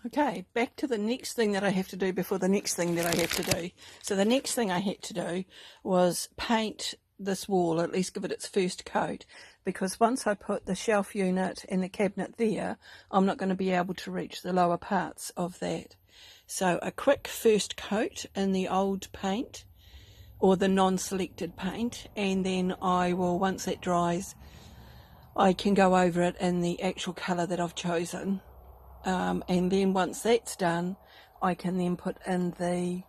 Okay, back to the next thing that I have to do before the next thing that I have to do. So the next thing I had to do was paint this wall, at least give it its first coat, because once I put the shelf unit and the cabinet there, I'm not going to be able to reach the lower parts of that. So a quick first coat in the old paint or the non-selected paint, and then I will, once that dries, I can go over it in the actual colour that I've chosen. And then once that's done, I can then put in the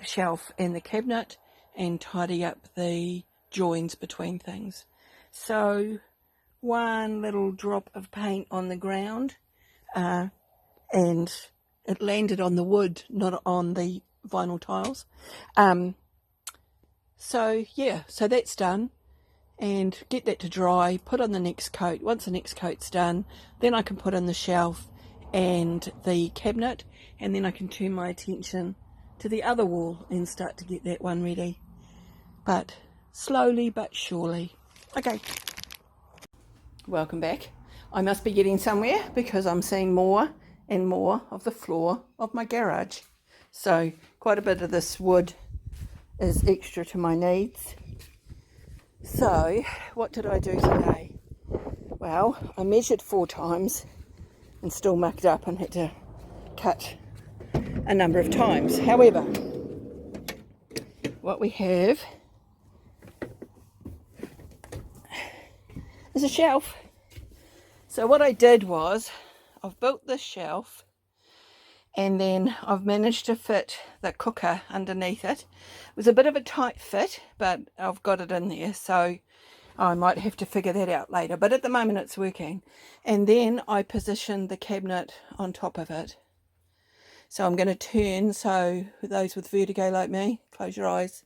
shelf and the cabinet and tidy up the joins between things. So one little drop of paint on the ground, and it landed on the wood, not on the vinyl tiles. So yeah, so that's done. And get that to dry, put on the next coat. Once the next coat's done, then I can put in the shelf and the cabinet, and then I can turn my attention to the other wall and start to get that one ready. But slowly but surely. Okay, welcome back. I must be getting somewhere because I'm seeing more and more of the floor of my garage. So quite a bit of this wood is extra to my needs. So what did I do today? Well, I measured 4 times and still mucked up and had to cut a number of times. However, what we have is a shelf. So what I did was I've built this shelf, and then I've managed to fit the cooker underneath it. It was a bit of a tight fit, but I've got it in there, so I might have to figure that out later, but at the moment it's working. And then I positioned the cabinet on top of it. So I'm going to turn, so for those with vertigo like me, close your eyes.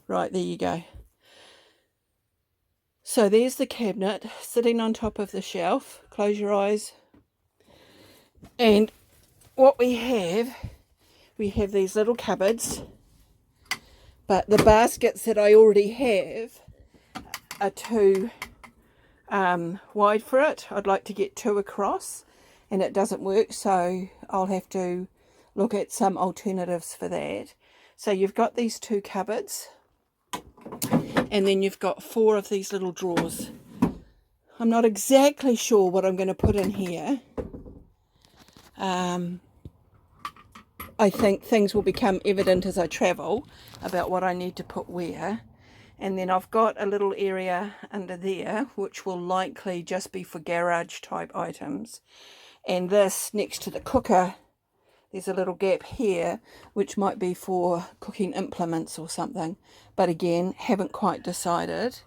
Right, there you go. So there's the cabinet sitting on top of the shelf. Close your eyes. And what we have these little cupboards, but the baskets that I already have are too wide for it. I'd like to get 2 across, and it doesn't work, so I'll have to look at some alternatives for that. So you've got these 2 cupboards, and then you've got 4 of these little drawers. I'm not exactly sure what I'm going to put in here. I think things will become evident as I travel about what I need to put where. And then I've got a little area under there, which will likely just be for garage type items. And this next to the cooker, there's a little gap here, which might be for cooking implements or something. But again, haven't quite decided.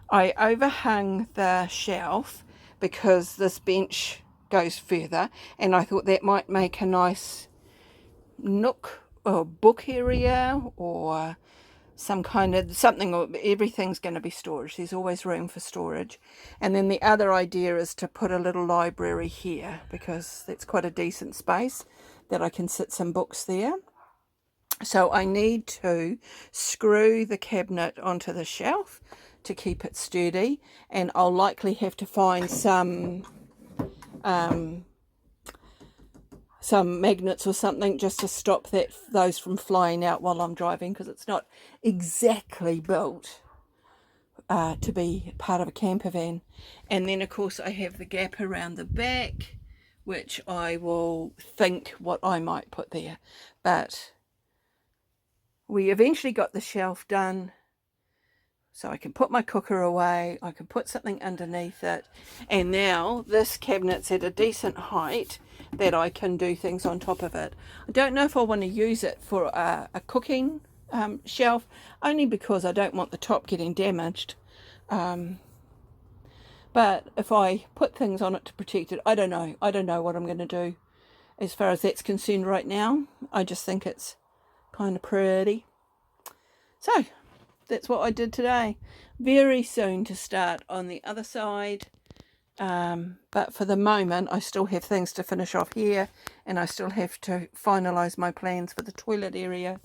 I overhung the shelf because this bench goes further, and I thought that might make a nice nook or book area or some kind of something, or everything's going to be storage. There's always room for storage. And then the other idea is to put a little library here, because that's quite a decent space that I can sit some books there. So I need to screw the cabinet onto the shelf to keep it sturdy, and I'll likely have to find some magnets or something just to stop those from flying out while I'm driving, because it's not exactly built to be part of a camper van. And then of course I have the gap around the back, which I will think what I might put there. But we eventually got the shelf done, so I can put my cooker away, I can put something underneath it, and now this cabinet's at a decent height that I can do things on top of it. I don't know if I want to use it for a cooking shelf, only because I don't want the top getting damaged. But if I put things on it to protect it, I don't know what I'm going to do as far as that's concerned right now. I just think it's kind of pretty. So that's what I did today. Very soon to start on the other side. But for the moment I still have things to finish off here, and I still have to finalise my plans for the toilet area.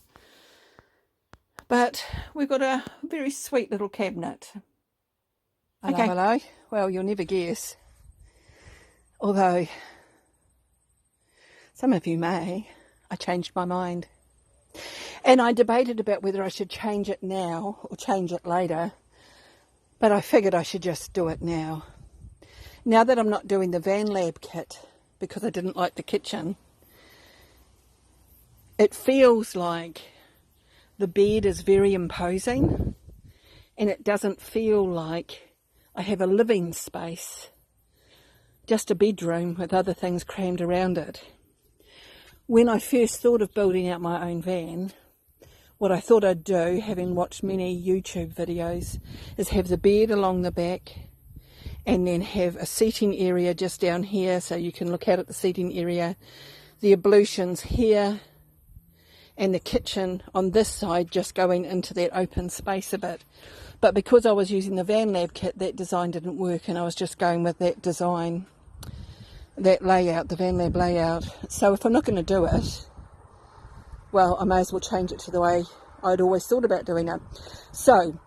But we've got a very sweet little cabinet. Okay. Hello. Well, you'll never guess. Although Some of you may. I changed my mind. And I debated about whether I should change it now or change it later. But I figured I should just do it now. Now that I'm not doing the Van Lab kit because I didn't like the kitchen, it feels like the bed is very imposing and it doesn't feel like I have a living space, just a bedroom with other things crammed around it. When I first thought of building out my own van, what I thought I'd do, having watched many YouTube videos, is have the bed along the back and then have a seating area just down here so you can look out at the seating area, the ablutions here, and the kitchen on this side just going into that open space a bit. But because I was using the Van Lab kit, that design didn't work and I was just going with that design, that layout, the Van Lab layout. So if I'm not going to do it, well, I may as well change it to the way I'd always thought about doing it. So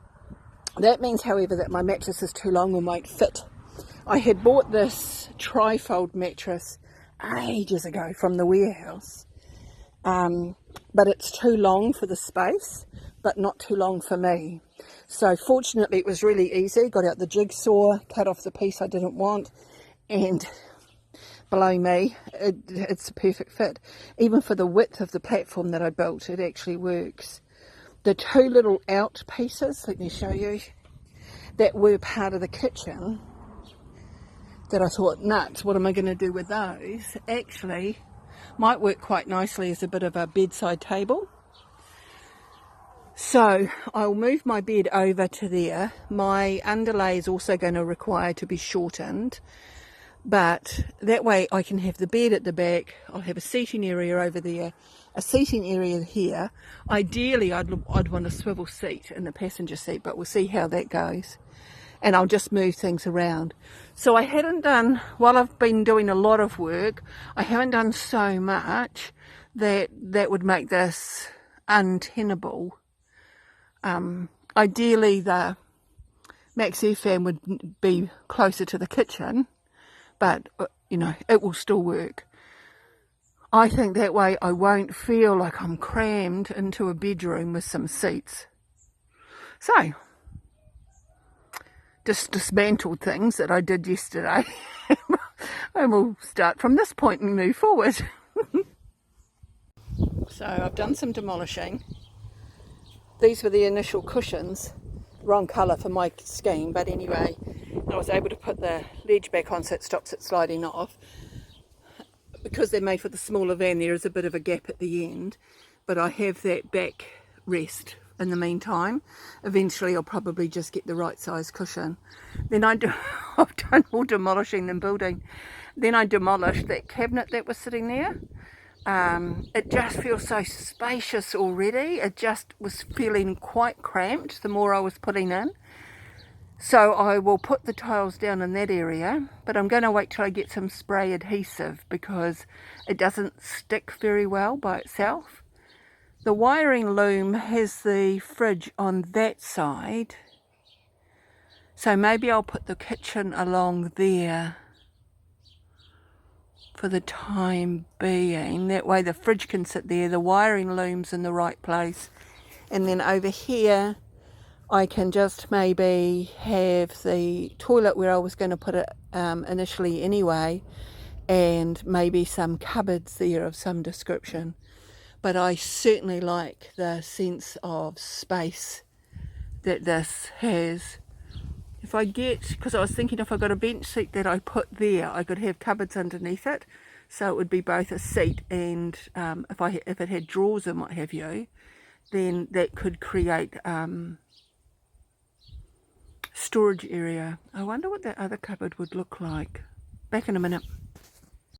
that means, however, that my mattress is too long and won't fit. I had bought this tri-fold mattress ages ago from the warehouse, but it's too long for the space, but not too long for me. So fortunately it was really easy. Got out the jigsaw, cut off the piece I didn't want, and below me, it's a perfect fit. Even for the width of the platform that I built, it actually works. The two little out pieces, let me show you, that were part of the kitchen, that I thought, nuts, what am I going to do with those? Actually, might work quite nicely as a bit of a bedside table. So I'll move my bed over to there. My underlay is also going to require to be shortened. But that way I can have the bed at the back, I'll have a seating area over there, a seating area here. Ideally I'd want a swivel seat in the passenger seat, but we'll see how that goes. And I'll just move things around. So I hadn't done, while I've been doing a lot of work, I haven't done so much that would make this untenable. Ideally the max air fan would be closer to the kitchen, but you know, it will still work. I think that way I won't feel like I'm crammed into a bedroom with some seats. So, just dismantled things that I did yesterday. And we'll start from this point and move forward. So I've done some demolishing. These were the initial cushions, wrong colour for my scheme, but anyway, I was able to put the ledge back on so it stops it sliding off. Because they're made for the smaller van, there is a bit of a gap at the end, but I have that back rest in the meantime. Eventually I'll probably just get the right size cushion. Then I've done all demolishing and building. Then I demolished that cabinet that was sitting there. It just feels so spacious already. It just was feeling quite cramped the more I was putting in. So I will put the tiles down in that area, but I'm going to wait till I get some spray adhesive because it doesn't stick very well by itself. The wiring loom has the fridge on that side, so maybe I'll put the kitchen along there for the time being. That way the fridge can sit there, the wiring loom's in the right place, and then over here I can just maybe have the toilet where I was going to put it initially anyway, and maybe some cupboards there of some description. But I certainly like the sense of space that this has. If I get, because I was thinking if I got a bench seat that I put there, I could have cupboards underneath it, so it would be both a seat and if it had drawers and what have you, then that could create storage area. I wonder what that other cupboard would look like. Back in a minute.